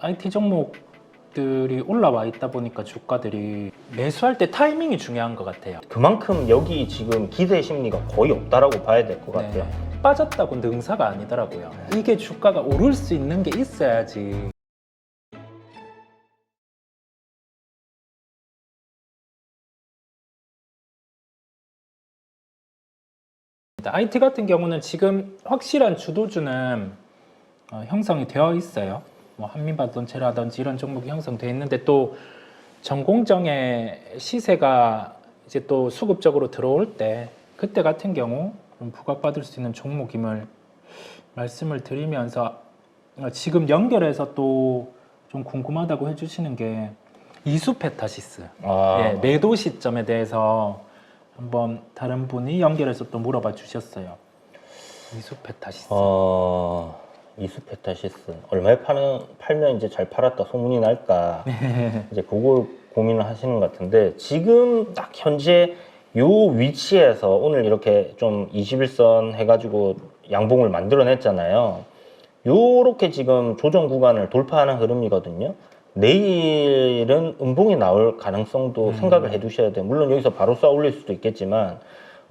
IT 종목들이 올라와 있다 보니까 주가들이 매수할 때 타이밍이 중요한 것 같아요. 그만큼 여기 지금 기대 심리가 거의 없다라고 봐야 될 것 같아요. 네. 빠졌다고 능사가 아니더라고요. 이게 주가가 오를 수 있는 게 있어야지. IT 같은 경우는 지금 확실한 주도주는 형성이 되어 있어요. 뭐 한민반도체라든지 이런 종목이 형성되어 있는데 또 전공정의 시세가 이제 또 수급적으로 들어올 때 그때 같은 경우 좀 부각받을 수 있는 종목임을 말씀을 드리면서 지금 연결해서 또 좀 궁금하다고 해주시는 게 이수페타시스 예, 매도 시점에 대해서 한번 다른 분이 연결해서 또 물어봐 주셨어요. 이수페타시스. 이수페타시스 얼마에 팔면 이제 잘 팔았다 소문이 날까 이제 그걸 고민을 하시는 것 같은데 지금 딱 현재 요 위치에서 오늘 이렇게 좀 21선 해가지고 양봉을 만들어냈잖아요. 요렇게 지금 조정 구간을 돌파하는 흐름이거든요. 내일은 음봉이 나올 가능성도 생각을 해 두셔야 돼요. 물론 여기서 바로 쏴 올릴 수도 있겠지만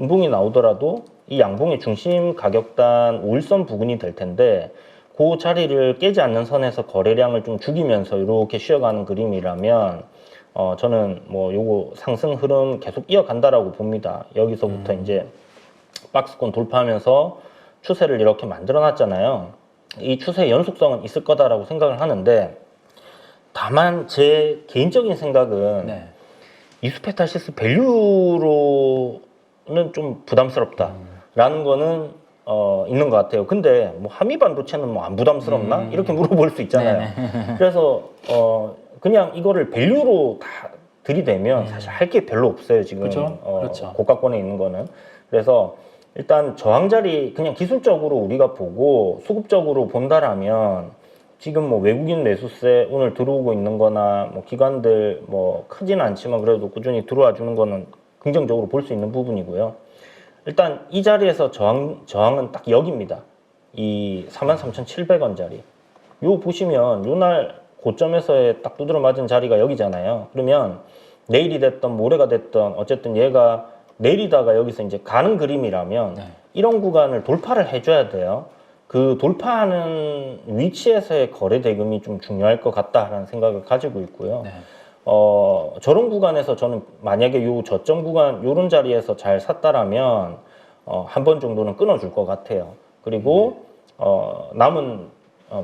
음봉이 나오더라도 이 양봉의 중심 가격단 5일선 부근이 될 텐데 그 자리를 깨지 않는 선에서 거래량을 좀 죽이면서 이렇게 쉬어가는 그림이라면 저는 뭐 요거 상승 흐름 계속 이어간다라고 봅니다. 여기서부터 이제 박스권 돌파하면서 추세를 이렇게 만들어 놨잖아요. 이 추세의 연속성은 있을 거다라고 생각을 하는데 다만 제 개인적인 생각은 네. 이수페타시스 밸류로는 좀 부담스럽다라는 거는 있는 것 같아요. 근데 뭐 한미반도체는 뭐 안 부담스럽나? 이렇게 물어볼 수 있잖아요. 네네. 그래서 그냥 이거를 밸류로 다 들이대면 사실 할 게 별로 없어요. 지금 그죠? 그렇죠. 고가권에 있는 거는. 그래서 일단 저항 자리 그냥 기술적으로 우리가 보고 수급적으로 본다라면 지금 뭐 외국인 매수세 오늘 들어오고 있는 거나 뭐 기관들 뭐 크지는 않지만 그래도 꾸준히 들어와 주는 거는 긍정적으로 볼 수 있는 부분이고요. 일단 이 자리에서 저항은 딱 여기입니다. 이 43,700원짜리. 요 보시면 요날 고점에서의 딱 두드러 맞은 자리가 여기잖아요. 그러면 내일이 됐던 모레가 됐던 어쨌든 얘가 내리다가 여기서 이제 가는 그림이라면 네. 이런 구간을 돌파를 해줘야 돼요. 그 돌파하는 위치에서의 거래 대금이 좀 중요할 것 같다라는 생각을 가지고 있고요. 네. 저런 구간에서 저는 만약에 요 저점 구간 요런 자리에서 잘 샀다라면 한 번 정도는 끊어줄 것 같아요. 그리고 남은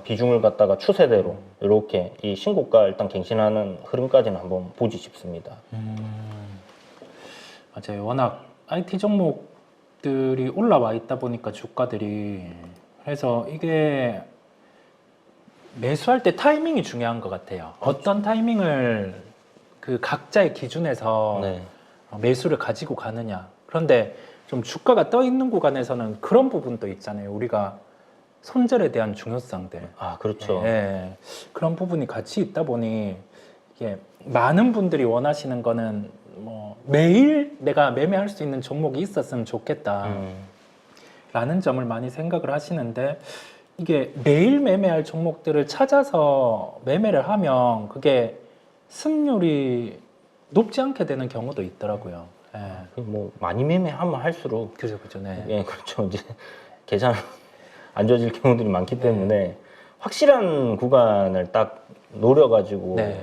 비중을 갖다가 추세대로 이렇게 이 신고가 일단 갱신하는 흐름까지는 한번 보지 싶습니다. 맞아요. 워낙 IT 종목들이 올라와 있다 보니까 주가들이 그래서 이게 매수할 때 타이밍이 중요한 것 같아요. 어떤 타이밍을 그 각자의 기준에서 네. 매수를 가지고 가느냐. 그런데 좀 주가가 떠 있는 구간에서는 그런 부분도 있잖아요. 우리가 손절에 대한 중요성들. 아, 그렇죠. 예, 그런 부분이 같이 있다 보니 이게 많은 분들이 원하시는 거는 뭐 매일 내가 매매할 수 있는 종목이 있었으면 좋겠다 라는 점을 많이 생각을 하시는데 이게 매일 매매할 종목들을 찾아서 매매를 하면 그게 승률이 높지 않게 되는 경우도 있더라고요. 예. 뭐 많이 매매하면 할수록 그죠, 그죠, 네. 예, 그렇죠. 이제 계산 안 좋아질 경우들이 많기 때문에 확실한 구간을 딱 노려가지고 네.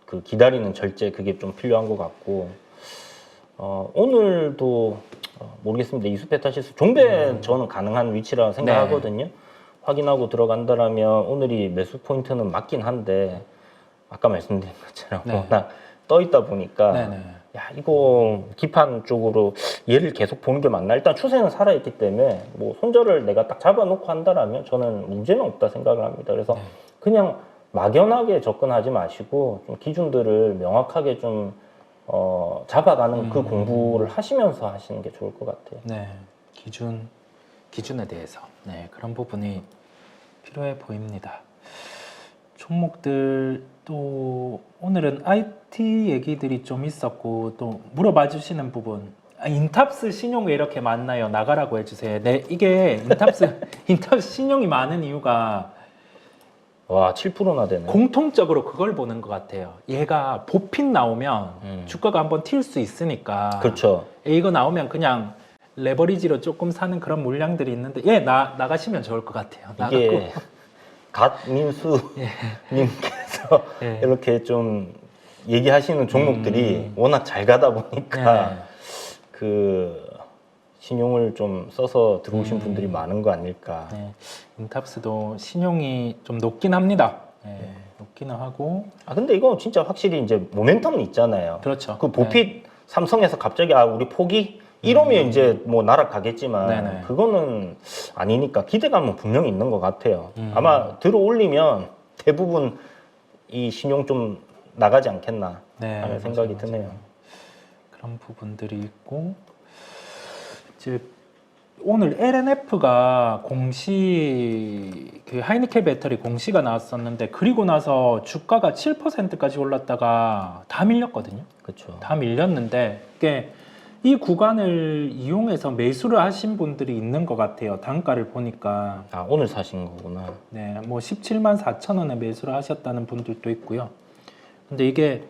그 기다리는 절제 그게 좀 필요한 것 같고 오늘도 모르겠습니다. 이수페타시스 종배 저는 가능한 위치라 생각하거든요. 확인하고 들어간다라면 오늘이 매수 포인트는 맞긴 한데 아까 말씀드린 것처럼 워낙 떠 있다 보니까 네네. 야 이거 기판 쪽으로 얘를 계속 보는 게 맞나? 일단 추세는 살아있기 때문에 뭐 손절을 내가 딱 잡아놓고 한다라면 저는 문제는 없다 생각을 합니다. 그래서 그냥 막연하게 접근하지 마시고 좀 기준들을 명확하게 좀 잡아가는 그 공부를 하시면서 하시는 게 좋을 것 같아요. 네, 기준에 대해서 그런 부분이 필요해 보입니다. 종목들 또 오늘은 IT 얘기들이 좀 있었고 또 물어봐 주시는 부분 인탑스 신용 왜 이렇게 많나요? 나가라고 해주세요. 네, 이게 인탑스 신용이 많은 이유가 와, 7%나 되네. 공통적으로 그걸 보는 것 같아요. 얘가 보핀 나오면 주가가 한번 튈 수 있으니까. 그렇죠. 이거 나오면 그냥 레버리지로 조금 사는 그런 물량들이 있는데 나가시면 좋을 것 같아요. 이게 갓민수 님께서 예. 이렇게 좀 얘기하시는 종목들이 워낙 잘 가다 보니까 네. 그 신용을 좀 써서 들어오신 분들이 많은 거 아닐까. 네. 인탑스도 신용이 좀 높긴 합니다. 네. 높기는 하고. 아 근데 이거 진짜 확실히 이제 모멘텀은 있잖아요. 그렇죠. 그 보핏 삼성에서 갑자기 우리 포기 이러면 이제 뭐 날아가겠지만 네네. 그거는 아니니까 기대감은 분명히 있는 것 같아요. 아마 들어 올리면 대부분 이 신용 좀 나가지 않겠나 네, 하는 생각이 드네요. 그런 부분들이 있고 이제 오늘 LNF가 공시 그 하이니켈 배터리 공시가 나왔었는데 그리고 나서 주가가 7%까지 올랐다가 다 밀렸거든요. 그렇죠. 다 밀렸는데 이게 이 구간을 이용해서 매수를 하신 분들이 있는 것 같아요. 단가를 보니까 아 오늘 사신 거구나. 네, 뭐 17만 4천 원에 매수를 하셨다는 분들도 있고요. 근데 이게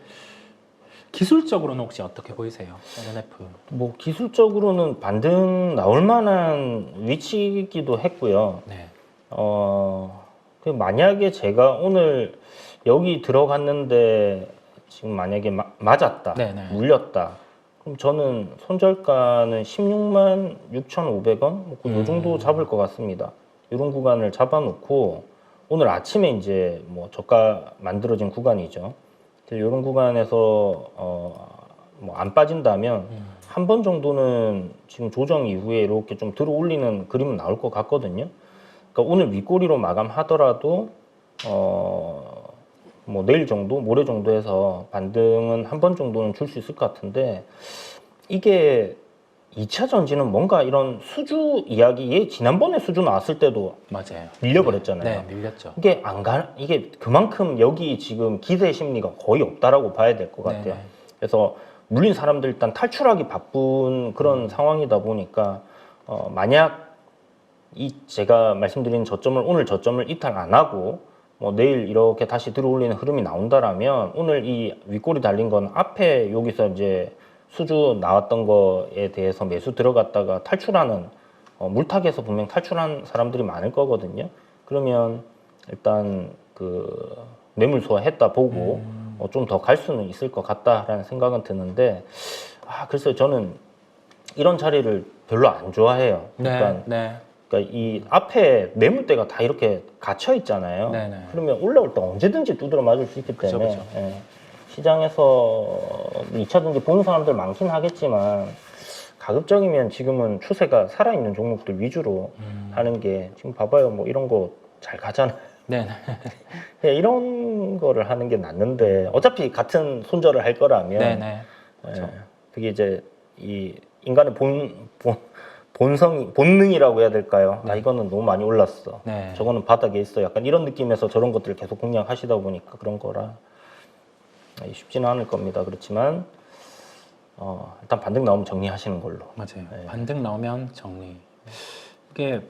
기술적으로는 혹시 어떻게 보이세요? LNF. 뭐 기술적으로는 반등 나올 만한 위치이기도 했고요. 네. 그 만약에 제가 오늘 여기 들어갔는데 지금 만약에 맞았다, 네네. 물렸다. 그럼 저는 손절가는 16만 6,500원 요 정도 잡을 것 같습니다. 이런 구간을 잡아놓고 오늘 아침에 이제 뭐 저가 만들어진 구간이죠. 이런 구간에서 뭐 안 빠진다면 한 번 정도는 지금 조정 이후에 이렇게 좀 들어 올리는 그림은 나올 것 같거든요. 그러니까 오늘 윗꼬리로 마감하더라도 뭐 내일 정도, 모레 정도 해서 반등은 한 번 정도는 줄 수 있을 것 같은데 이게 2차 전지는 뭔가 이런 수주 이야기, 지난번에 수주 나왔을 때도 맞아요. 밀려버렸잖아요. 네, 밀렸죠. 이게 그만큼 여기 지금 기대 심리가 거의 없다라고 봐야 될 것 같아요. 네네. 그래서 물린 사람들 일단 탈출하기 바쁜 그런 상황이다 보니까 만약 제가 말씀드린 저점을 오늘 저점을 이탈 안 하고 뭐 내일 이렇게 다시 들어올리는 흐름이 나온다라면 오늘 이 윗골이 달린 건 앞에 여기서 이제 수주 나왔던 거에 대해서 매수 들어갔다가 탈출하는 물타기에서 분명 탈출한 사람들이 많을 거거든요. 그러면 일단 그 매물 소화했다 보고 좀 더 갈 수는 있을 것 같다라는 생각은 드는데 글쎄요 저는 이런 자리를 별로 안 좋아해요. 네, 네. 그러니까 이 앞에 매물대가 다 이렇게 갇혀 있잖아요. 네네. 그러면 올라올 때 언제든지 두드려 맞을 수 있기 때문에 그쵸. 예. 시장에서 2차전지 보는 사람들 많긴 하겠지만 가급적이면 지금은 추세가 살아있는 종목들 위주로 하는 게 지금 봐봐요 뭐 이런 거 잘 가잖아요. 네네. 그냥 이런 거를 하는 게 낫는데 어차피 같은 손절을 할 거라면 네네. 예, 그게 이제 이 인간의 본능이라고 해야 될까요? 이거는 너무 많이 올랐어. 네. 저거는 바닥에 있어. 약간 이런 느낌에서 저런 것들을 계속 공략하시다 보니까 그런 거라 쉽지는 않을 겁니다. 그렇지만 일단 반등 나오면 정리하시는 걸로. 맞아요. 네. 반등 나오면 정리. 이게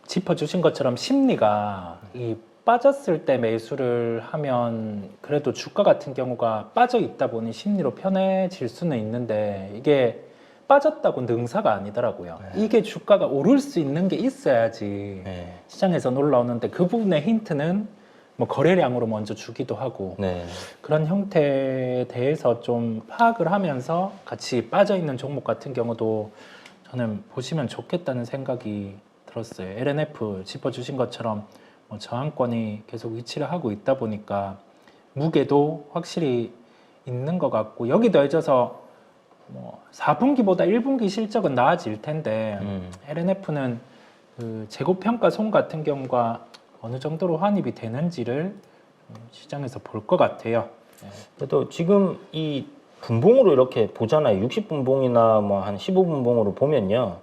짚어주신 것처럼 심리가 이 빠졌을 때 매수를 하면 그래도 주가 같은 경우가 빠져 있다 보니 심리로 편해질 수는 있는데 이게 빠졌다고 능사가 아니더라고요. 이게 주가가 오를 수 있는 게 있어야지 네. 시장에서 올라오는데 그 부분의 힌트는 뭐 거래량으로 먼저 주기도 하고 네. 그런 형태에 대해서 좀 파악을 하면서 같이 빠져 있는 종목 같은 경우도 저는 보시면 좋겠다는 생각이 들었어요. LNF 짚어주신 것처럼 뭐 저항권이 계속 위치를 하고 있다 보니까 무게도 확실히 있는 것 같고 여기 더해져서 뭐 4분기보다 1분기 실적은 나아질 텐데 LNF는 그 재고평가 손 같은 경우가 어느 정도로 환입이 되는지를 시장에서 볼 것 같아요. 그래도 지금 이 분봉으로 이렇게 보잖아요. 60분봉이나 뭐 한 15분봉으로 보면요.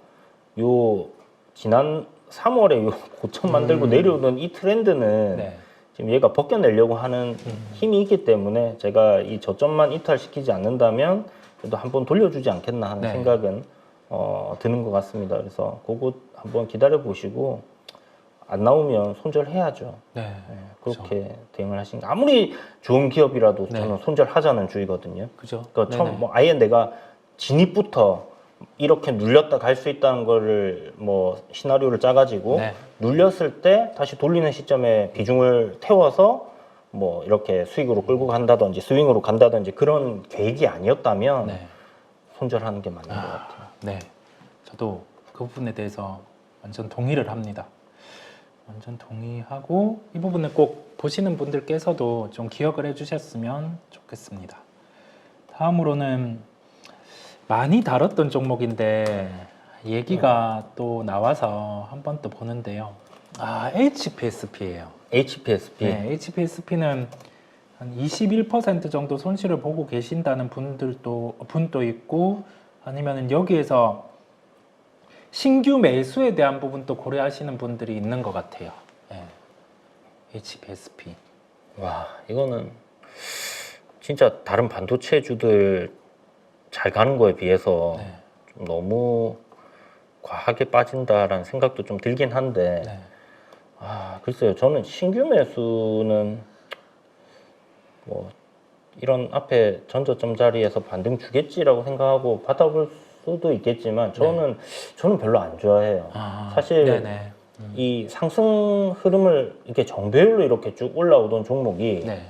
요 지난 3월에 요 고점 만들고 내려오는 이 트렌드는 네. 지금 얘가 벗겨내려고 하는 힘이 있기 때문에 제가 이 저점만 이탈시키지 않는다면 그래도 한번 돌려주지 않겠나 하는 네. 생각은 드는 것 같습니다. 그래서 그거 한번 기다려 보시고 안 나오면 손절해야죠. 네. 네, 그렇게 대응을 하신 게 아무리 좋은 기업이라도 네. 저는 손절하자는 주의거든요. 그죠? 그러니까 네네. 처음 뭐 아예 내가 진입부터 이렇게 눌렸다 갈 수 있다는 거를 뭐 시나리오를 짜가지고 네. 눌렸을 때 다시 돌리는 시점에 비중을 태워서 뭐 이렇게 수익으로 끌고 간다든지 스윙으로 간다든지 그런 계획이 아니었다면 네. 손절하는 게 맞는 것 같아요. 네. 저도 그 부분에 대해서 완전 동의를 합니다. 완전 동의하고 이 부분을 꼭 보시는 분들께서도 좀 기억을 해주셨으면 좋겠습니다. 다음으로는 많이 다뤘던 종목인데 얘기가 또 나와서 한 번 또 보는데요. HPSP예요. HPSP. 네, HPSP는 한 21% 정도 손실을 보고 계신다는 분도 있고 아니면은 여기에서 신규 매수에 대한 부분도 고려하시는 분들이 있는 것 같아요. 네. HPSP. 와, 이거는 진짜 다른 반도체주들 잘 가는 거에 비해서 네. 좀 너무 과하게 빠진다라는 생각도 좀 들긴 한데 네. 글쎄요. 저는 신규 매수는 뭐 이런 앞에 전저점 자리에서 반등 주겠지라고 생각하고 받아볼 수도 있겠지만 저는 별로 안 좋아해요. 사실 네네. 이 상승 흐름을 이렇게 정배율로 이렇게 쭉 올라오던 종목이 네.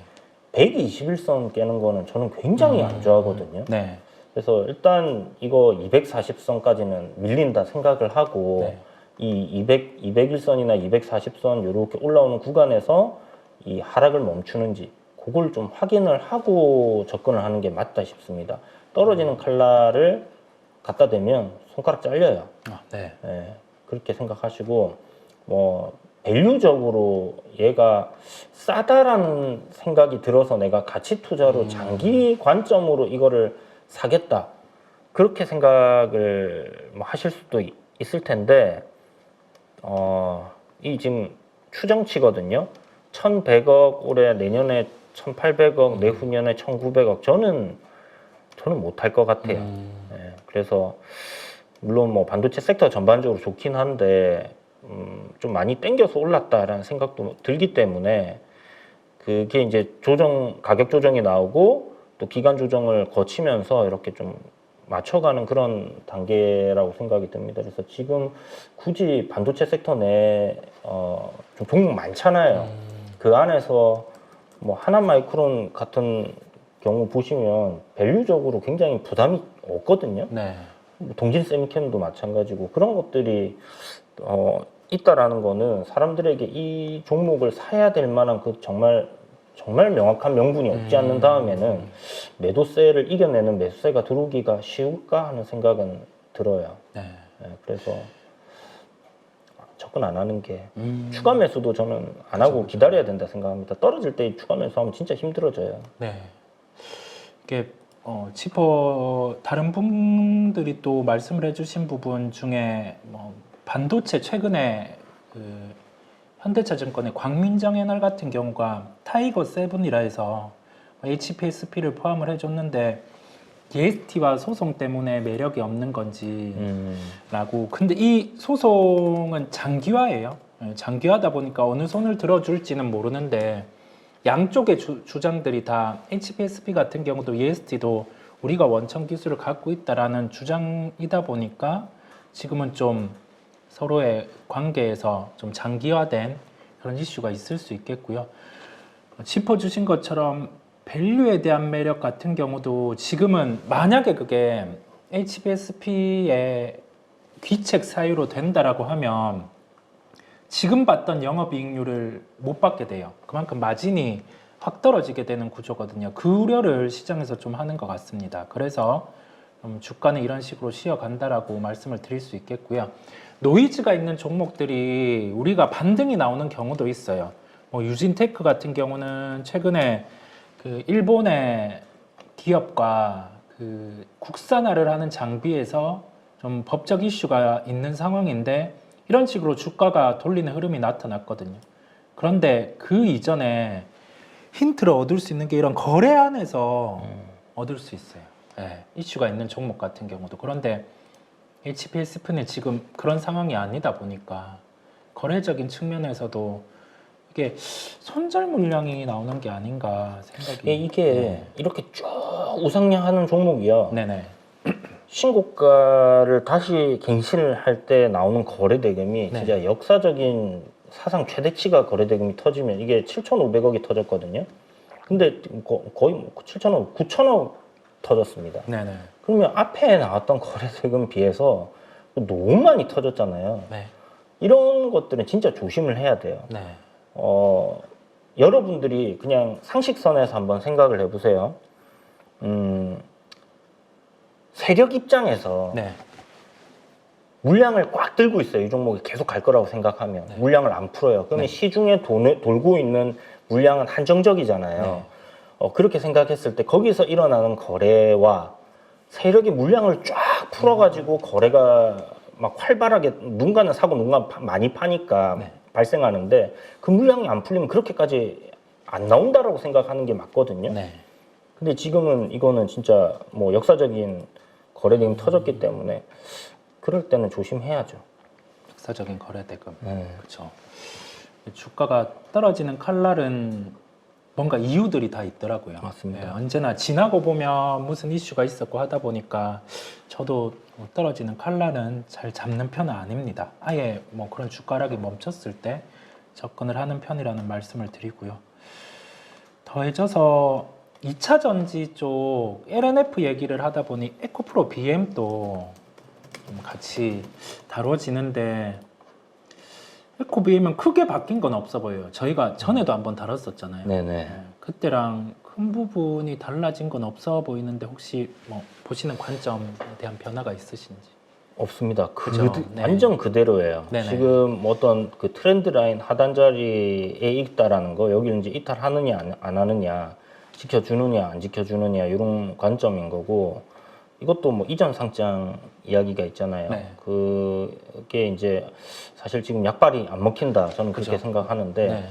121선 깨는 거는 저는 굉장히 안 좋아하거든요. 네. 그래서 일단 이거 240선까지는 밀린다 생각을 하고 네. 이 201선이나 240선 이렇게 올라오는 구간에서 이 하락을 멈추는지 그걸 좀 확인을 하고 접근을 하는 게 맞다 싶습니다. 떨어지는 칼날을 갖다 대면 손가락 잘려요. 네. 예, 그렇게 생각하시고 뭐 밸류적으로 얘가 싸다라는 생각이 들어서 내가 가치 투자로 장기 관점으로 이거를 사겠다 그렇게 생각을 뭐 하실 수도 있을 텐데 이 지금 추정치거든요. 1,100억 올해 내년에 1,800억 내후년에 1,900억 저는 못할 것 같아요. 예, 그래서 물론 뭐 반도체 섹터 전반적으로 좋긴 한데 좀 많이 땡겨서 올랐다라는 생각도 들기 때문에 그게 이제 가격 조정이 나오고 또 기간 조정을 거치면서 이렇게 좀 맞춰가는 그런 단계라고 생각이 듭니다. 그래서 지금 굳이 반도체 섹터 내에 좀 종목 많잖아요. 그 안에서 뭐 하나마이크론 같은 경우 보시면 밸류적으로 굉장히 부담이 없거든요. 네. 동진 세미캠도 마찬가지고 그런 것들이 있다라는 거는 사람들에게 이 종목을 사야 될 만한 그 정말 명확한 명분이 없지 않는 다음에는 매도세를 이겨내는 매수세가 들어오기가 쉬울까 하는 생각은 들어요. 네. 네, 그래서 접근 안 하는 게 추가 매수도 저는 안 하고 기다려야 된다 생각합니다. 떨어질 때 추가 매수하면 진짜 힘들어져요. 네. 이게 다른 분들이 또 말씀을 해주신 부분 중에 뭐 반도체 최근에 그 현대차증권의 광민정 에널 같은 경우가 타이거 7이라 해서 HPSP를 포함을 해줬는데 DST와 소송 때문에 매력이 없는 건지라고. 근데 이 소송은 장기화예요. 장기화다 보니까 어느 손을 들어줄지는 모르는데 양쪽의 주장들이 다 HPSP 같은 경우도 EST도 우리가 원천 기술을 갖고 있다라는 주장이다 보니까 지금은 좀 서로의 관계에서 좀 장기화된 그런 이슈가 있을 수 있겠고요. 짚어주신 것처럼 밸류에 대한 매력 같은 경우도 지금은 만약에 그게 HPSP의 귀책 사유로 된다라고 하면 지금 봤던 영업이익률을 못 받게 돼요. 그만큼 마진이 확 떨어지게 되는 구조거든요. 그 우려를 시장에서 좀 하는 것 같습니다. 그래서 주가는 이런 식으로 쉬어간다라고 말씀을 드릴 수 있겠고요. 노이즈가 있는 종목들이 우리가 반등이 나오는 경우도 있어요. 뭐 유진테크 같은 경우는 최근에 그 일본의 기업과 그 국산화를 하는 장비에서 좀 법적 이슈가 있는 상황인데 이런 식으로 주가가 돌리는 흐름이 나타났거든요. 그런데 그 이전에 힌트를 얻을 수 있는 게 이런 거래 안에서 얻을 수 있어요. 네, 이슈가 있는 종목 같은 경우도. 그런데 HPSP는 지금 그런 상황이 아니다 보니까 거래적인 측면에서도 이게 손절 물량이 나오는 게 아닌가 생각이. 이게 이렇게 쭉 우상향하는 종목이요. 네네. 신고가를 다시 갱신을 할 때 나오는 거래 대금이 네. 진짜 역사적인 사상 최대치가 거래 대금이 터지면 이게 7,500억이 터졌거든요. 근데 거의 7,000억, 9,000억 터졌습니다. 네네. 그러면 앞에 나왔던 거래 대금 비해서 너무 많이 터졌잖아요. 네. 이런 것들은 진짜 조심을 해야 돼요. 네. 여러분들이 그냥 상식선에서 한번 생각을 해보세요. 세력 입장에서 네. 물량을 꽉 들고 있어요. 이 종목이 계속 갈 거라고 생각하면 네. 물량을 안 풀어요. 그러면 네. 시중에 돌고 있는 물량은 한정적이잖아요. 네. 그렇게 생각했을 때 거기서 일어나는 거래와 세력이 물량을 쫙 풀어가지고 거래가 막 활발하게 눈 가는 사고 눈 가는 많이 파니까 네. 발생하는데 그 물량이 안 풀리면 그렇게까지 안 나온다라고 생각하는 게 맞거든요. 네. 근데 지금은 이거는 진짜 뭐 역사적인 거래대금 터졌기 때문에 그럴 때는 조심해야죠. 역사적인 거래 대금. 네. 그렇죠. 주가가 떨어지는 칼날은 뭔가 이유들이 다 있더라고요. 맞습니다. 네, 언제나 지나고 보면 무슨 이슈가 있었고 하다 보니까 저도 떨어지는 칼날은 잘 잡는 편은 아닙니다. 아예 뭐 그런 주가락이 멈췄을 때 접근을 하는 편이라는 말씀을 드리고요. 더해져서 2차 전지 쪽 LNF 얘기를 하다 보니 에코프로 BM도 좀 같이 다뤄지는데 에코 BM은 크게 바뀐 건 없어 보여요. 저희가 전에도 한번 다뤘었잖아요. 네네. 네, 그때랑 큰 부분이 달라진 건 없어 보이는데 혹시 뭐 보시는 관점에 대한 변화가 있으신지? 없습니다. 그죠? 네. 완전 그대로예요. 네네. 지금 어떤 그 트렌드 라인 하단 자리에 있다라는 거, 여기를 이제 이탈하느냐 안 하느냐, 지켜주느냐 안 지켜주느냐 이런 관점인 거고, 이것도 뭐 이전 상장 이야기가 있잖아요. 네. 그게 이제 사실 지금 약발이 안 먹힌다 저는 그렇게 그죠. 생각하는데, 네.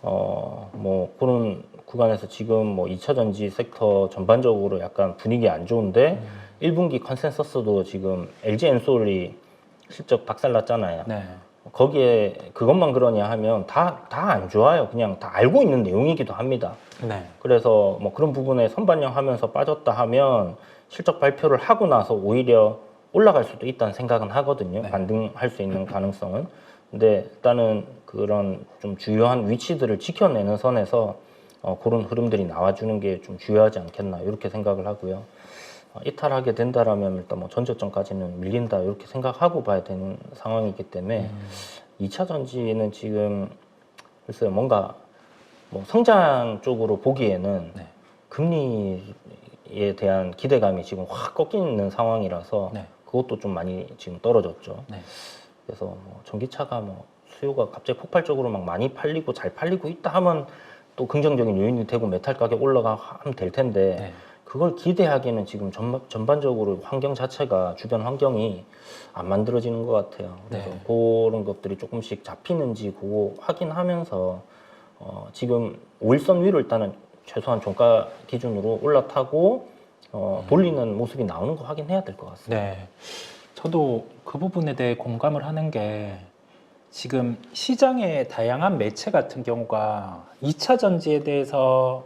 뭐 그런 구간에서 지금 뭐 2차 전지 섹터 전반적으로 약간 분위기 안 좋은데 1분기 컨센서스도 지금 LG 엔솔이 실적 박살났잖아요. 네. 거기에 그것만 그러냐 하면 다 안 좋아요. 그냥 다 알고 있는 내용이기도 합니다. 네. 그래서 뭐 그런 부분에 선반영하면서 빠졌다 하면 실적 발표를 하고 나서 오히려 올라갈 수도 있다는 생각은 하거든요. 네. 반등할 수 있는 가능성은. 근데 일단은 그런 좀 주요한 위치들을 지켜내는 선에서 그런 흐름들이 나와주는 게 좀 중요하지 않겠나 이렇게 생각을 하고요. 이탈하게 된다라면 일단 뭐 전저점까지는 밀린다 이렇게 생각하고 봐야 되는 상황이기 때문에 2차 전지는 지금 글쎄요 뭔가 뭐 성장 쪽으로 보기에는 네. 금리에 대한 기대감이 지금 확 꺾여 있는 상황이라서 네. 그것도 좀 많이 지금 떨어졌죠. 네. 그래서 뭐 전기차가 뭐 수요가 갑자기 폭발적으로 막 많이 팔리고 잘 팔리고 있다 하면 또 긍정적인 요인이 되고 메탈 가격 올라가면 될 텐데 네. 그걸 기대하기에는 지금 전반적으로 환경 자체가 주변 환경이 안 만들어지는 것 같아요. 그래서 네. 그런 것들이 조금씩 잡히는지 그거 확인하면서 지금 5일선 위로 일단은 최소한 종가 기준으로 올라타고 돌리는 모습이 나오는 거 확인해야 될 것 같습니다. 네. 저도 그 부분에 대해 공감을 하는 게 지금 시장의 다양한 매체 같은 경우가 2차 전지에 대해서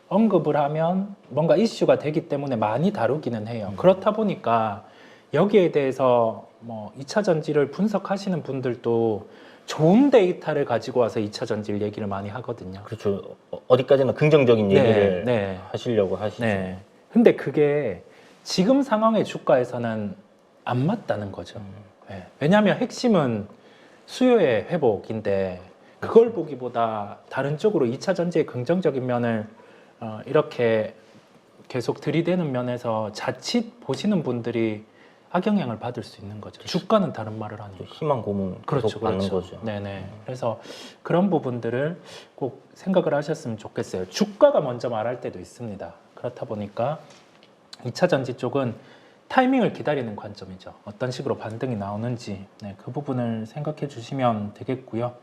언급을 하면 뭔가 이슈가 되기 때문에 많이 다루기는 해요. 그렇다 보니까 여기에 대해서 뭐 2차 전지를 분석하시는 분들도 좋은 데이터를 가지고 와서 2차 전지를 얘기를 많이 하거든요. 그렇죠. 어디까지나 긍정적인 얘기를 네. 하시려고 하시죠. 네. 근데 그게 지금 상황의 주가에서는 안 맞다는 거죠. 네. 왜냐하면 핵심은 수요의 회복인데 그걸 보기보다 다른 쪽으로 2차 전지의 긍정적인 면을 이렇게 계속 들이대는 면에서 자칫 보시는 분들이 악영향을 받을 수 있는 거죠. 주가는 다른 말을 하니까. 희망 고문 계속 받는 거죠. 네네. 그래서 그런 부분들을 꼭 생각을 하셨으면 좋겠어요. 주가가 먼저 말할 때도 있습니다. 그렇다 보니까 2차 전지 쪽은 타이밍을 기다리는 관점이죠. 어떤 식으로 반등이 나오는지 그 부분을 생각해 주시면 되겠고요.